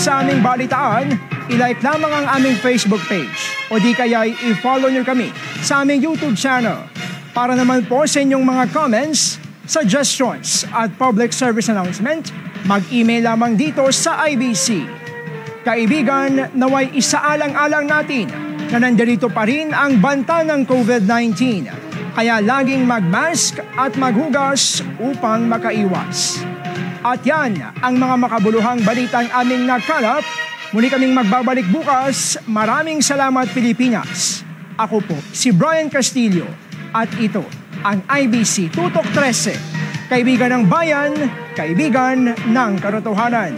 sa aming balitaan, i-like lamang ang aming Facebook page o di kaya i-follow nyo kami sa aming YouTube channel. Para naman po sa inyong mga comments, suggestions at public service announcement, mag-email lamang dito sa IBC. Kaibigan, naway isaalang-alang natin na nandirito pa rin ang banta ng COVID-19. Kaya laging mag-mask at maghugas upang makaiwas. At yan ang mga makabuluhang balitang aming nakalap. Muli kaming magbabalik bukas. Maraming salamat, Pilipinas. Ako po si Brian Castillo at ito ang IBC Tutok 13. Kaibigan ng bayan, kaibigan ng katotohanan.